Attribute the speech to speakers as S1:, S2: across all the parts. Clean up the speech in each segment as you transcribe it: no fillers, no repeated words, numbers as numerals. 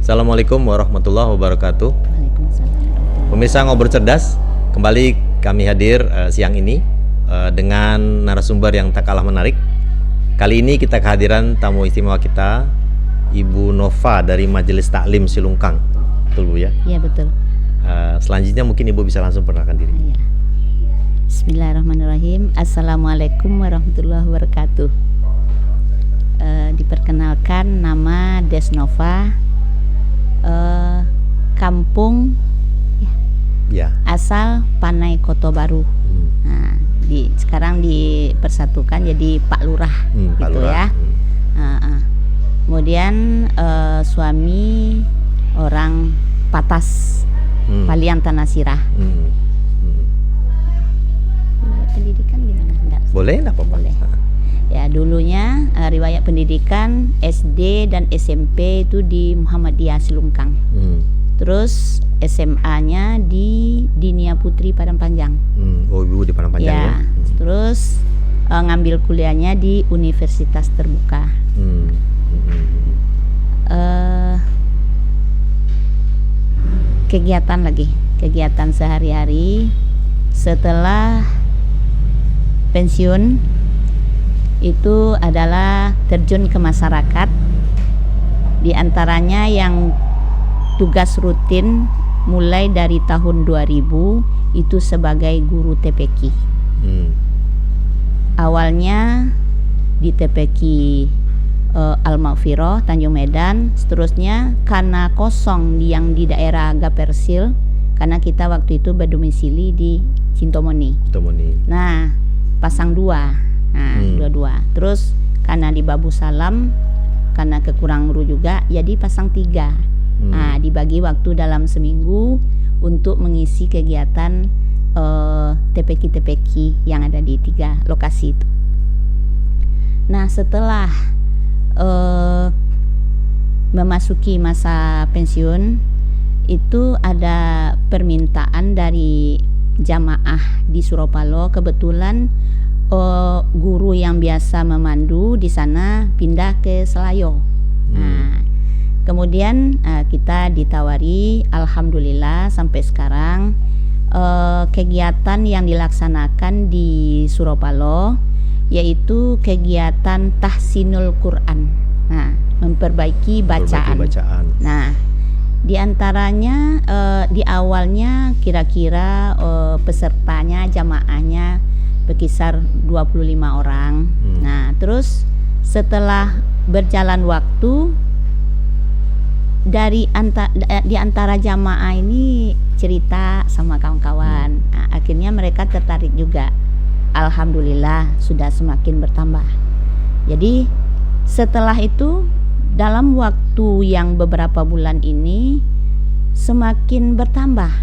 S1: Assalamualaikum warahmatullahi wabarakatuh.
S2: Waalaikumsalam.
S1: Pemirsa Ngobrol Cerdas, kembali kami hadir siang ini dengan narasumber yang tak kalah menarik. Kali ini kita kehadiran tamu istimewa kita, Ibu Nova dari Majelis Taklim Silungkang. Betul Bu ya?
S2: Iya betul.
S1: Selanjutnya mungkin Ibu bisa langsung perkenalkan diri.
S2: Ya. Bismillahirrahmanirrahim. Assalamualaikum warahmatullahi wabarakatuh. Diperkenalkan, nama Desnova, kampung
S1: Ya.
S2: asal Panai Koto Baru. Nah, sekarang dipersatukan jadi Pak Lurah,
S1: Pak
S2: gitu
S1: Lurah.
S2: ya. Kemudian suami orang Patas, Palian Tanah Sirah. Pendidikan gimana? Enggak.
S1: Boleh, enggak apa-apa.
S2: Boleh. Ya, dulunya riwayat pendidikan SD dan SMP itu di Muhammadiyah Silungkang. Terus SMA-nya di Dinia Putri Padang Panjang.
S1: Oh, Ibu di Padang Panjang ya.
S2: Terus ngambil kuliahnya di Universitas Terbuka. Kegiatan sehari-hari setelah pensiun itu adalah terjun ke masyarakat, di antaranya yang tugas rutin mulai dari tahun 2000 itu sebagai guru TPQ. Awalnya di TPQ Al-Maghfirah Tanjung Medan, seterusnya karena kosong yang di daerah Gapersil, karena kita waktu itu berdomisili di Cintomoni. Nah, pasang dua. Dua-dua. Terus karena di Babu Salam, karena kekurang guru juga, jadi pasang 3. Dibagi waktu dalam seminggu untuk mengisi kegiatan TPQ yang ada di 3 lokasi itu. Nah, setelah memasuki masa pensiun, itu ada permintaan dari jamaah di Suropalo. Kebetulan guru yang biasa memandu di sana pindah ke Selayo. Kemudian kita ditawari, alhamdulillah sampai sekarang kegiatan yang dilaksanakan di Suropalo yaitu kegiatan tahsinul Quran. Nah, memperbaiki bacaan. Nah, di antaranya di awalnya kira-kira pesertanya, jamaahnya berkisar 25 orang. Nah, terus setelah berjalan waktu, di antara jamaah ini cerita sama kawan-kawan. Nah, akhirnya mereka tertarik juga. Alhamdulillah sudah semakin bertambah. Jadi setelah itu dalam waktu yang beberapa bulan ini semakin bertambah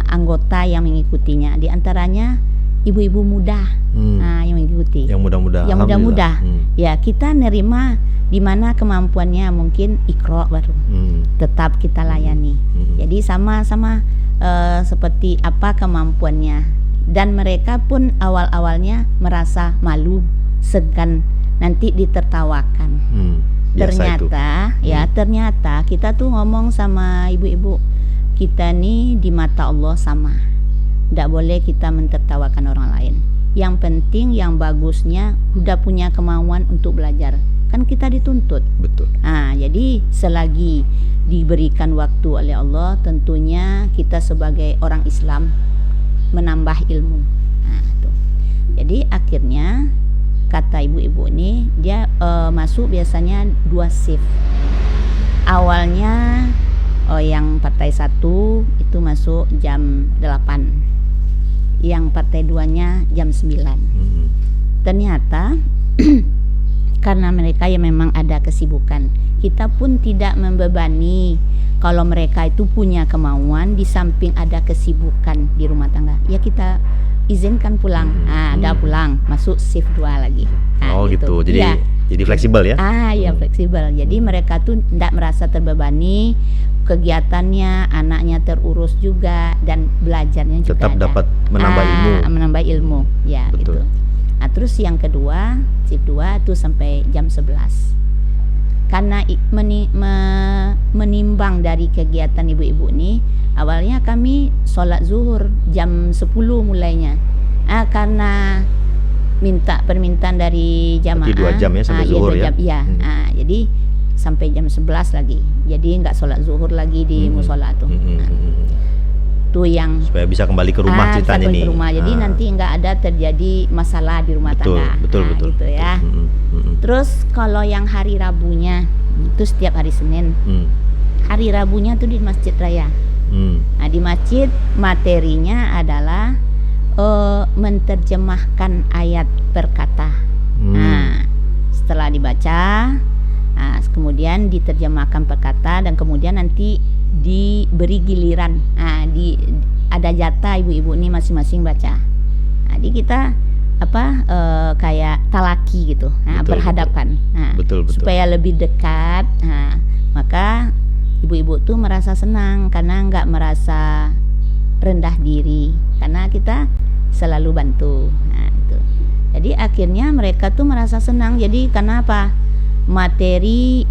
S2: anggota yang mengikutinya. Di antaranya ibu-ibu muda yang mengikuti. Yang muda-muda. Ya, kita nerima di mana kemampuannya mungkin Iqra baru. Tetap kita layani. Jadi sama-sama seperti apa kemampuannya. Dan mereka pun awal-awalnya merasa malu, segan nanti ditertawakan. Ternyata kita tuh ngomong sama ibu-ibu, kita nih di mata Allah sama. Tidak boleh kita mentertawakan orang lain. Yang penting, yang bagusnya udah punya kemauan untuk belajar. Kan kita dituntut.
S1: Betul.
S2: Jadi selagi diberikan waktu oleh Allah, tentunya kita sebagai orang Islam menambah ilmu. Jadi akhirnya kata ibu-ibu ini, dia masuk biasanya 2 shift. Awalnya yang partai 1 itu masuk jam 8, yang partai 2-nya jam 9. Ternyata karena mereka yang memang ada kesibukan, kita pun tidak membebani. Kalau mereka itu punya kemauan, di samping ada kesibukan di rumah tangga, ya kita izinkan pulang. Ada pulang, masuk shift 2 lagi.
S1: Gitu. Jadi fleksibel ya?
S2: Ya fleksibel. Jadi mereka tuh tidak merasa terbebani, kegiatannya, anaknya terurus juga, dan belajarnya juga
S1: tetap dapat menambah ilmu.
S2: Ya, betul. Gitu. Nah, terus yang kedua, shift 2 itu sampai jam 11. Karena menimba berkembang dari kegiatan ibu-ibu nih, awalnya kami sholat zuhur jam 10 mulainya. Karena permintaan dari jamaah.
S1: Berarti 2 jam ya sampai zuhur ya?
S2: Iya. Jadi sampai jam 11 lagi. Jadi nggak sholat zuhur lagi di musola tuh. Tuh yang
S1: supaya bisa kembali ke rumah ceritanya nih.
S2: Ke rumah. Jadi nanti nggak ada terjadi masalah di rumah tangga.
S1: Betul.
S2: Gitu ya. Terus kalau yang hari Rabunya itu setiap hari Senin. Hari Rabunya tuh di Masjid Raya. Nah, di masjid materinya adalah menerjemahkan ayat per kata. Nah, setelah dibaca, kemudian diterjemahkan per kata dan kemudian nanti diberi giliran. Ada jatah ibu-ibu ini masing-masing baca. Jadi kita kayak talaki gitu, berhadapan.
S1: Betul.
S2: Supaya lebih dekat. Maka ibu-ibu tuh merasa senang karena nggak merasa rendah diri karena kita selalu bantu. Itu. Jadi akhirnya mereka tuh merasa senang. Jadi karena apa? Materi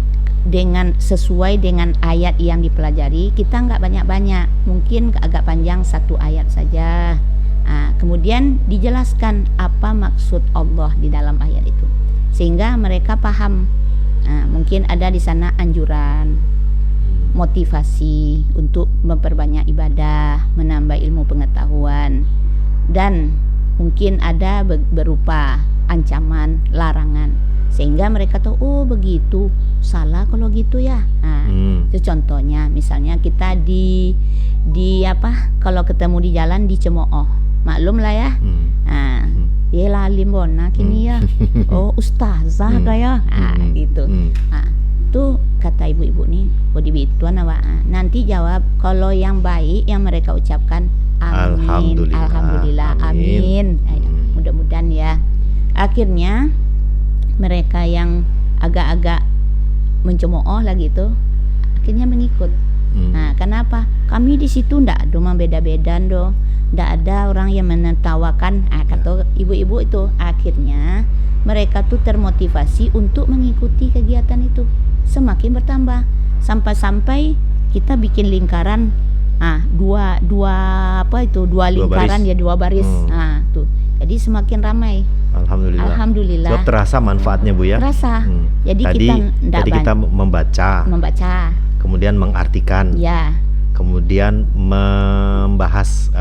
S2: sesuai dengan ayat yang dipelajari, kita nggak banyak-banyak, mungkin agak panjang 1 ayat saja. Kemudian dijelaskan apa maksud Allah di dalam ayat itu, sehingga mereka paham. Mungkin ada di sana anjuran, motivasi untuk memperbanyak ibadah, menambah ilmu pengetahuan, dan mungkin ada berupa ancaman, larangan, sehingga mereka tahu, oh begitu, salah kalau gitu ya. Itu contohnya, misalnya kita kalau ketemu di jalan dicemooh, maklum lah ya. Dia lalim bona kini ya. Oh ustazah kayak gitu. Tuh kata ibu-ibu nih, bodi bituan awak. Nanti jawab kalau yang baik yang mereka ucapkan amin, alhamdulillah, amin. Mudah-mudahan ya. Akhirnya mereka yang agak-agak mencemooh lagi itu akhirnya mengikut. Kenapa? Kami di situ ndak ada beda-beda do. Ndak ada orang yang menertawakan. Kata ibu-ibu itu, akhirnya mereka tuh termotivasi untuk mengikuti kegiatan itu. Semakin bertambah sampai kita bikin lingkaran dua lingkaran baris. Dua baris. Tuh. Jadi semakin ramai. Alhamdulillah.
S1: Sebab terasa manfaatnya Bu ya.
S2: Terasa. Jadi
S1: kita membaca. Kemudian mengartikan.
S2: Ya.
S1: Kemudian membahas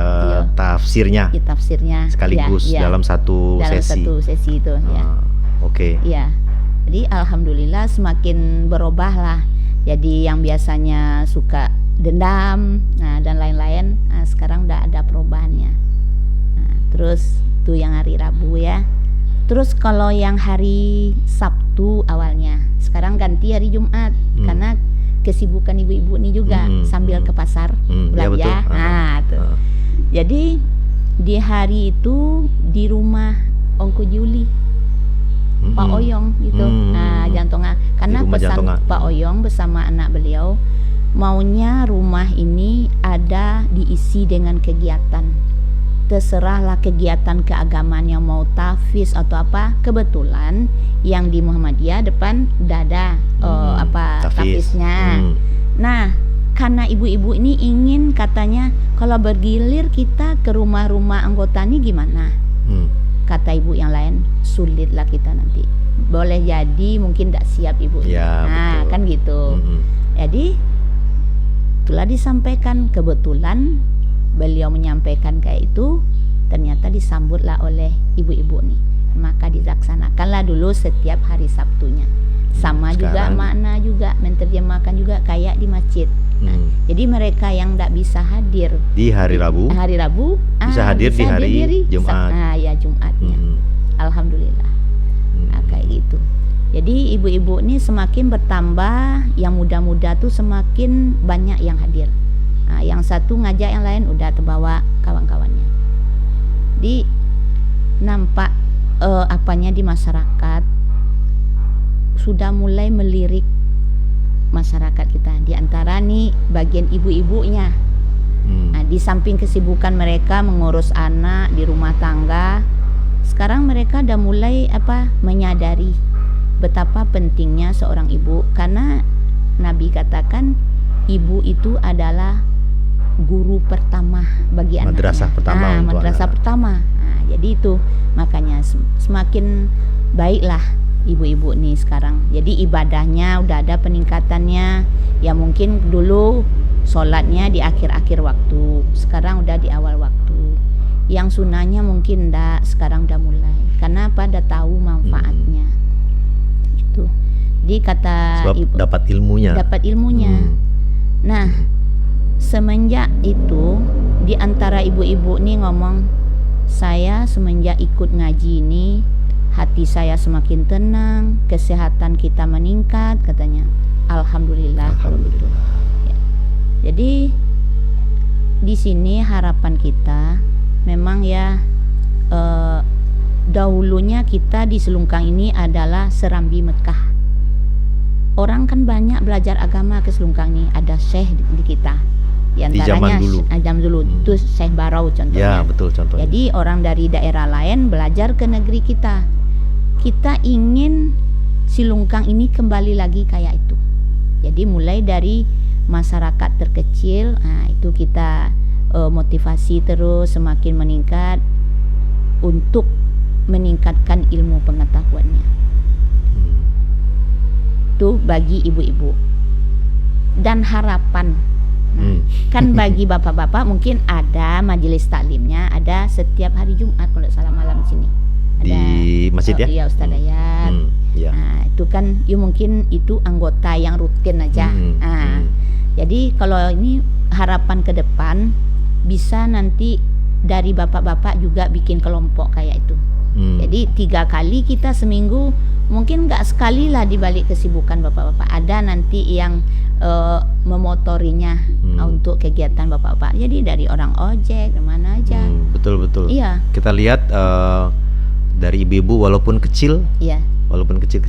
S1: tafsirnya.
S2: Tafsirnya
S1: sekaligus dalam satu sesi.
S2: Satu sesi itu ya.
S1: Oke.
S2: Iya. Jadi alhamdulillah semakin berubah lah. Jadi yang biasanya suka dendam, dan lain-lain, sekarang udah ada perubahannya. Terus tuh yang hari Rabu ya. Terus kalau yang hari Sabtu awalnya, sekarang ganti hari Jumat karena kesibukan ibu-ibu ini juga sambil ke pasar belanja.
S1: Ya, betul.
S2: Tuh. Jadi di hari itu di rumah Ongko Juli, Pak Oyong gitu. Jantongan. Karena pesan Jantongan. Pak Oyong bersama anak beliau maunya rumah ini ada diisi dengan kegiatan. Terserahlah kegiatan keagamaan yang mau tahfiz atau apa. Kebetulan yang di Muhammadiyah depan dada tahfiznya. Nah, karena ibu-ibu ini ingin katanya kalau bergilir kita ke rumah-rumah anggota ini gimana? Kata ibu yang lain, sulitlah kita nanti. Boleh jadi mungkin tidak siap ibu.
S1: Ya, betul.
S2: Kan gitu. Jadi itulah disampaikan, kebetulan beliau menyampaikan kayak itu, ternyata disambutlah oleh ibu-ibu nih. Maka dilaksanakanlah dulu setiap hari Sabtunya. Sama juga makna juga menerjemahkan juga kayak di masjid. Jadi mereka yang tidak bisa hadir
S1: di hari Rabu bisa hadir di hari Jumat.
S2: Ya Jumatnya. Alhamdulillah. Kayak gitu. Jadi ibu-ibu ini semakin bertambah, yang muda-muda tuh semakin banyak yang hadir. Yang satu ngajak yang lain udah terbawa kawan-kawannya. Di nampak apanya di masyarakat sudah mulai melirik masyarakat kita. Di antara nih bagian ibu-ibunya. Di samping kesibukan mereka mengurus anak di rumah tangga, sekarang mereka udah mulai menyadari betapa pentingnya seorang ibu, karena Nabi katakan ibu itu adalah guru pertama bagi anaknya.
S1: Madrasah pertama untuk
S2: madrasah
S1: anak.
S2: pertama. Jadi itu makanya semakin baiklah ibu-ibu nih sekarang. Jadi ibadahnya udah ada peningkatannya. Ya mungkin dulu sholatnya di akhir-akhir waktu, sekarang udah di awal waktu. Yang sunahnya mungkin enggak, sekarang udah mulai. Karena pada tahu manfaatnya. Itu. Jadi kata
S1: Sebab
S2: ibu
S1: dapat ilmunya.
S2: dapat ilmunya. Nah, semenjak itu di antara ibu-ibu nih ngomong, saya semenjak ikut ngaji ini hati saya semakin tenang, kesehatan kita meningkat katanya. Alhamdulillah kalau gitu. Ya. Jadi di sini harapan kita memang ya dahulunya kita di Selungkang ini adalah Serambi Mekah. Orang kan banyak belajar agama ke Selungkang ini, ada syekh di kita. Di antaranya zaman dulu itu Syekh Barau contohnya.
S1: Ya, betul contohnya.
S2: Jadi orang dari daerah lain belajar ke negeri kita. Kita ingin Selungkang ini kembali lagi kayak itu. Jadi mulai dari masyarakat terkecil, itu kita motivasi terus semakin meningkat untuk meningkatkan ilmu pengetahuannya. Itu bagi ibu-ibu. Dan harapan. Kan bagi bapak-bapak mungkin ada majelis taklimnya, ada setiap hari Jumat kalau salah malam di sini. Ada,
S1: di masjid ya?
S2: Iya, Ustaz Dayat.
S1: Ya.
S2: Nah, itu kan mungkin itu anggota yang rutin aja. Jadi kalau ini harapan ke depan bisa nanti dari bapak-bapak juga bikin kelompok kayak itu. Jadi 3 kali kita seminggu, mungkin nggak sekali lah dibalik kesibukan bapak-bapak. Ada nanti yang memotorinya untuk kegiatan bapak-bapak. Jadi dari orang ojek, mana aja.
S1: Betul.
S2: Iya.
S1: Kita lihat dari ibu-ibu walaupun kecil,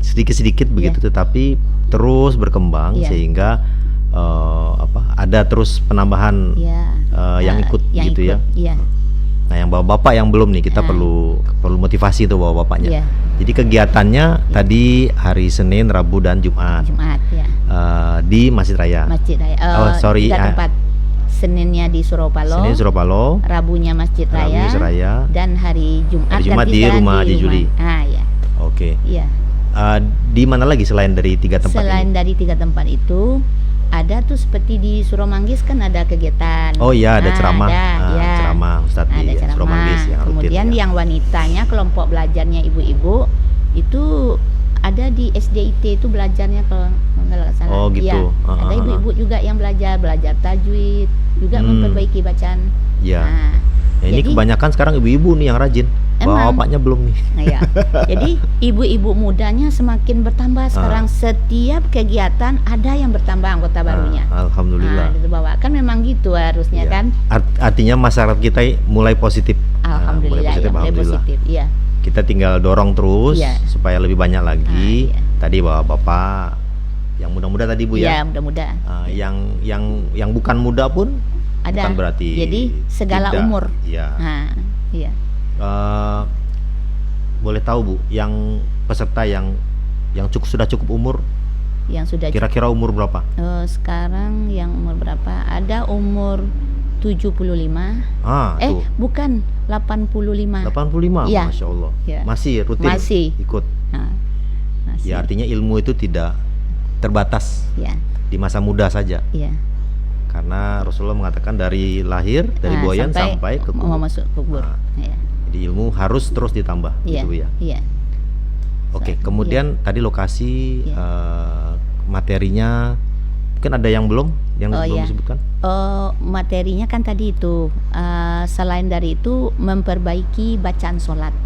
S1: sedikit-sedikit begitu, tetapi terus berkembang sehingga ada terus penambahan yang ikut gitu ya.
S2: Iya.
S1: Nah, yang bapak-bapak yang belum nih kita perlu motivasi tuh bapak-bapaknya.
S2: Iya.
S1: Jadi kegiatannya tadi hari Senin, Rabu dan Jumat.
S2: Ya.
S1: Di Masjid Raya.
S2: Masjid Raya. 3 tempat. Seninnya di Suropalo. Rabunya Masjid Raya. Dan hari Jumat
S1: di rumah Haji Juli.
S2: Ya.
S1: Oke.
S2: Iya.
S1: Di mana lagi selain dari 3 tempat
S2: Selain
S1: ini?
S2: dari 3 tempat itu, ada tuh seperti di Suromanggis kan ada kegiatan.
S1: Oh iya, ada ceramah. Ceramah Ustadz di Suromanggis yang rutin.
S2: Kemudian yang wanitanya kelompok belajarnya ibu-ibu itu ada di SDIT itu belajarnya kalau nggak salah.
S1: Oh gitu.
S2: Ya, ada ibu-ibu juga yang belajar tajwid, juga memperbaiki bacaan.
S1: Iya. Ini jadi, kebanyakan sekarang ibu-ibu nih yang rajin. Bapaknya belum nih.
S2: Ya. Jadi ibu-ibu mudanya semakin bertambah sekarang. Setiap kegiatan ada yang bertambah anggota barunya.
S1: Alhamdulillah.
S2: Itu bawa kan memang gitu harusnya kan.
S1: Artinya masyarakat kita mulai positif.
S2: Alhamdulillah. Mulai positif. Iya.
S1: Kita tinggal dorong terus supaya lebih banyak lagi. Tadi bapak yang muda-muda tadi Bu ya.
S2: Iya, muda-muda.
S1: Yang bukan muda pun
S2: ada.
S1: Bukan berarti
S2: jadi segala umur.
S1: Iya.
S2: Iya.
S1: Boleh tahu Bu, yang peserta yang sudah cukup umur,
S2: yang sudah
S1: kira-kira umur berapa?
S2: Sekarang yang umur berapa? Ada umur 75. Bukan 85.
S1: 85,
S2: ya.
S1: Masya Allah.
S2: Ya.
S1: Masih rutin ikut.
S2: Masih.
S1: Ya, artinya ilmu itu tidak terbatas di masa muda saja.
S2: Iya.
S1: Karena Rasulullah mengatakan dari lahir, dari buayan sampai ke kubur.
S2: Mau masuk kubur.
S1: Jadi ilmu harus terus ditambah, gitu ya.
S2: Iya.
S1: Oke, kemudian tadi lokasi, materinya, mungkin ada yang belum disebutkan?
S2: Materinya kan tadi itu, selain dari itu memperbaiki bacaan sholat.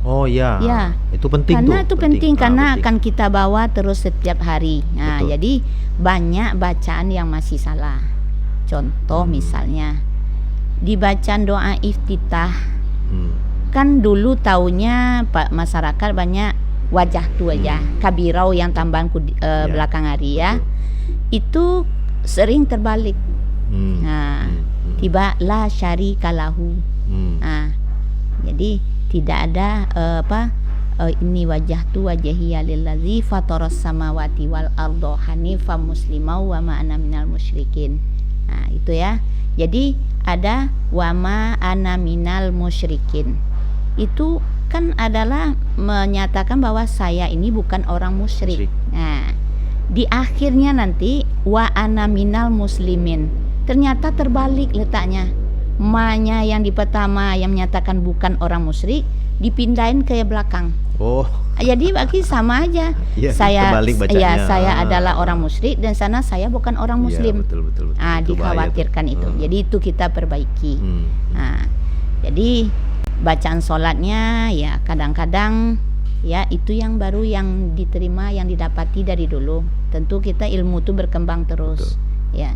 S1: Oh iya. Itu penting.
S2: Karena itu penting karena akan kita bawa terus setiap hari. Jadi banyak bacaan yang masih salah. Contoh misalnya di bacaan doa iftitah, kan dulu taunya masyarakat banyak wajah tu aja, kabirau yang tambahan belakang hari ya. Itu sering terbalik. Tiba la syarika lahu. Jadi tidak ada Inni wajjahtu wajhiya lillazi fataras samawati wal arda hanifan muslimau wa ma ana minal musyrikin. Nah, itu ya. Jadi ada wa ma ana minal musyrikin. Itu kan adalah menyatakan bahwa saya ini bukan orang musyrik. Nah, di akhirnya nanti wa ana minal muslimin. Ternyata terbalik letaknya. Ma-nya yang di pertama yang menyatakan bukan orang musyrik dipindahin ke belakang.
S1: Oh.
S2: Jadi bagi sama aja.
S1: Ya,
S2: saya
S1: bacanya.
S2: adalah orang musyrik dan sana saya bukan orang muslim.
S1: Ya, betul.
S2: Dikhawatirkan itu. Jadi itu kita perbaiki. Nah, jadi bacaan sholatnya ya kadang-kadang ya itu yang baru yang diterima yang didapati dari dulu. Tentu kita ilmu itu berkembang terus. Betul. Ya.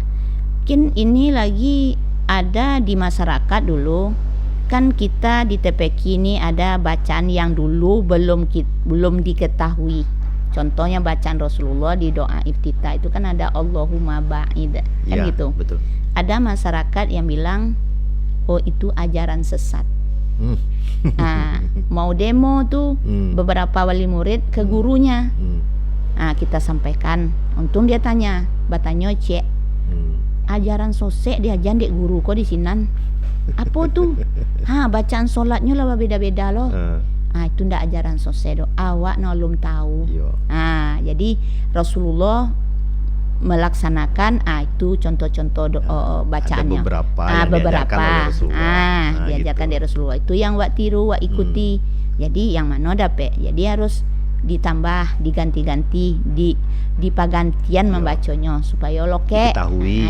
S2: Mungkin ini lagi ada di masyarakat dulu. Kan kita di TPQ ini ada bacaan yang dulu belum diketahui. Contohnya bacaan Rasulullah di doa iftitah itu kan ada Allahumma ba'id kan
S1: ya,
S2: gitu.
S1: Betul.
S2: Ada masyarakat yang bilang oh itu ajaran sesat. Nah, mau demo tuh beberapa wali murid ke gurunya. Nah, kita sampaikan. Untung dia tanya, batanya cek. Ajaran sosek diajar dek guru kok di sinan. Apa tuh? Bacaan solatnya lah beda-beda loh. Itu ndak ajaran sosek do. Awak belum tahu. Jadi Rasulullah melaksanakan itu contoh-contoh bacaannya.
S1: Ada beberapa
S2: diajarkan dari Rasulullah. Itu yang wak tiru, wak ikuti. Jadi yang mana dapat? Jadi harus ditambah, diganti-ganti, dipagantian membacanya supaya loke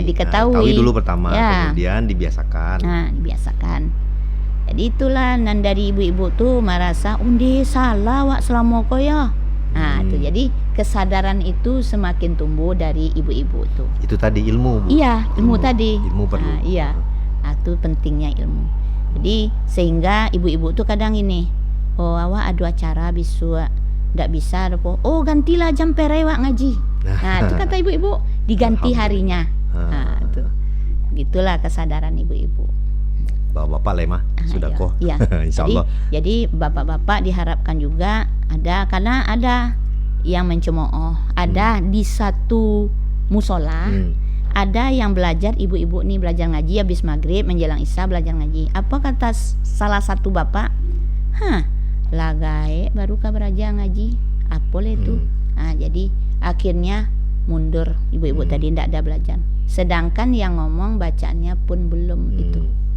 S2: diketahui
S1: dulu pertama, kemudian dibiasakan.
S2: Dibiasakan. Jadi itulah nan dari ibu-ibu tuh merasa undi salah wak selama koyo. Itu jadi kesadaran itu semakin tumbuh dari ibu-ibu tuh.
S1: Itu tadi ilmu, Bu.
S2: Iya, ilmu tadi.
S1: Ilmu perlu.
S2: Iya. Itu pentingnya ilmu. Jadi sehingga ibu-ibu tuh kadang ini, awak ada acara bisu ndak bisa gantilah jam perewak ngaji. Itu kata ibu-ibu diganti harinya. Itu. Gitulah kesadaran ibu-ibu.
S1: Bapak-bapak lemah sudah kok.
S2: Iya.
S1: Insyaallah.
S2: Jadi bapak-bapak diharapkan juga ada karena ada yang mencemooh, ada di satu musola. Ada yang belajar, ibu-ibu nih belajar ngaji habis maghrib menjelang isya belajar ngaji. Apa kata salah satu bapak? Lagai baru belajar ngaji apa itu. Jadi akhirnya mundur ibu-ibu tadi tidak ada belajar, sedangkan yang ngomong bacaannya pun belum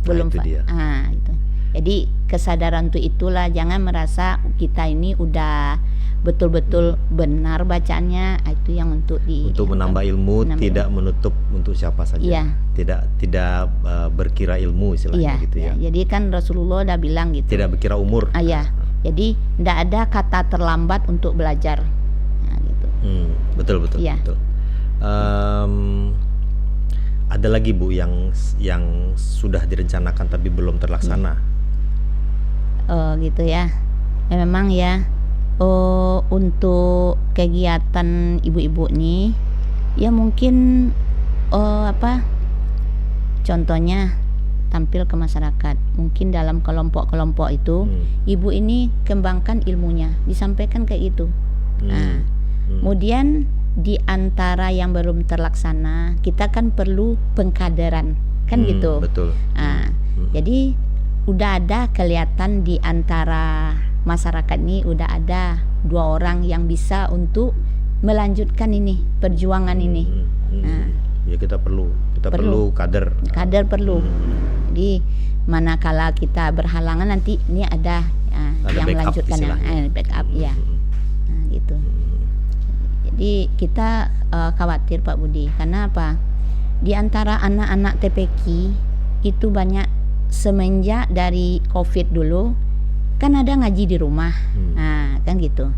S2: belum
S1: itu dia.
S2: Itu. Jadi kesadaran itulah jangan merasa kita ini udah betul-betul benar bacaannya. Itu yang untuk
S1: menambah ilmu, tidak menutup untuk siapa saja. Tidak berkira ilmu istilahnya gitu ya.
S2: Jadi kan Rasulullah udah bilang gitu.
S1: Tidak berkira umur.
S2: Jadi tidak ada kata terlambat untuk belajar. Gitu.
S1: Betul. Ada lagi Bu yang sudah direncanakan tapi belum terlaksana.
S2: Gitu ya. Memang ya. Untuk kegiatan ibu-ibu nih, ya mungkin contohnya tampil ke masyarakat. Mungkin dalam kelompok-kelompok itu ibu ini kembangkan ilmunya, disampaikan kayak gitu. Kemudian di antara yang belum terlaksana, kita kan perlu pengkaderan, kan gitu.
S1: Betul.
S2: Jadi udah ada kelihatan di antara masyarakat ini udah ada 2 orang yang bisa untuk melanjutkan ini perjuangan ini.
S1: Ya kita perlu kader.
S2: Kader perlu. Jadi manakala kita berhalangan nanti ini ada yang melanjutkan backup ya. Gitu. Jadi kita khawatir Pak Budi, karena apa? Di antara anak-anak TPQ itu banyak semenjak dari COVID dulu kan ada ngaji di rumah. Kan gitu.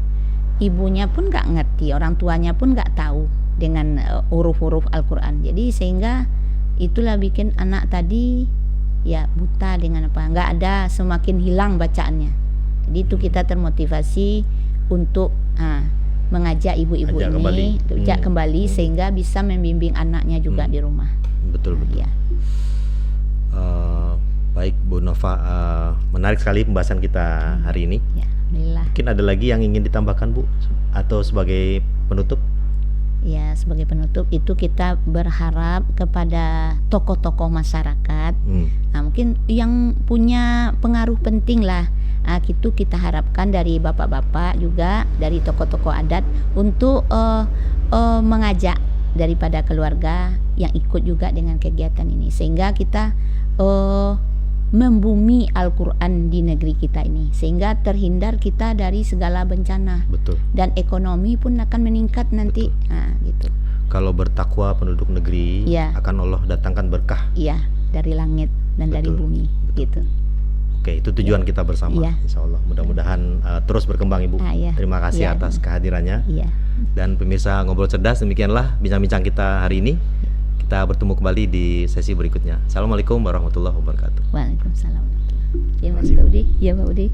S2: Ibunya pun nggak ngerti, orang tuanya pun nggak tahu dengan huruf-huruf Al-Quran. Jadi sehingga itulah bikin anak tadi ya buta dengan apa? Nggak ada, semakin hilang bacaannya. Jadi itu kita termotivasi untuk mengajak ibu-ibu ini kembali sehingga bisa membimbing anaknya juga di rumah.
S1: Betul. Ya. Baik Bu Nova, menarik sekali pembahasan kita hari ini.
S2: Alhamdulillah.
S1: Mungkin ada lagi yang ingin ditambahkan Bu atau sebagai penutup?
S2: Ya, sebagai penutup itu kita berharap kepada tokoh-tokoh masyarakat. Nah, mungkin yang punya pengaruh penting lah. Nah, itu kita harapkan dari bapak-bapak juga, dari tokoh-tokoh adat untuk mengajak daripada keluarga yang ikut juga dengan kegiatan ini, sehingga kita membumi Al-Quran di negeri kita ini, sehingga terhindar kita dari segala bencana.
S1: Betul.
S2: Dan ekonomi pun akan meningkat nanti. Nah, gitu.
S1: Kalau bertakwa penduduk negeri,
S2: Ya.
S1: akan Allah datangkan berkah.
S2: Iya, dari langit dan dari
S1: Betul.
S2: bumi. Gitu.
S1: Oke, itu tujuan kita bersama.
S2: Iya.
S1: Insya Allah. Mudah-mudahan terus berkembang Ibu.
S2: Iya.
S1: Terima kasih
S2: Iya.
S1: atas kehadirannya.
S2: Iya.
S1: Dan pemirsa Ngobrol Cerdas, demikianlah bincang-bincang kita hari ini. Kita bertemu kembali di sesi berikutnya. Assalamualaikum warahmatullahi wabarakatuh.
S2: Waalaikumsalam. Ya, Mas
S1: Terima kasih, Bu.
S2: Budi. Ya, Pak Budi.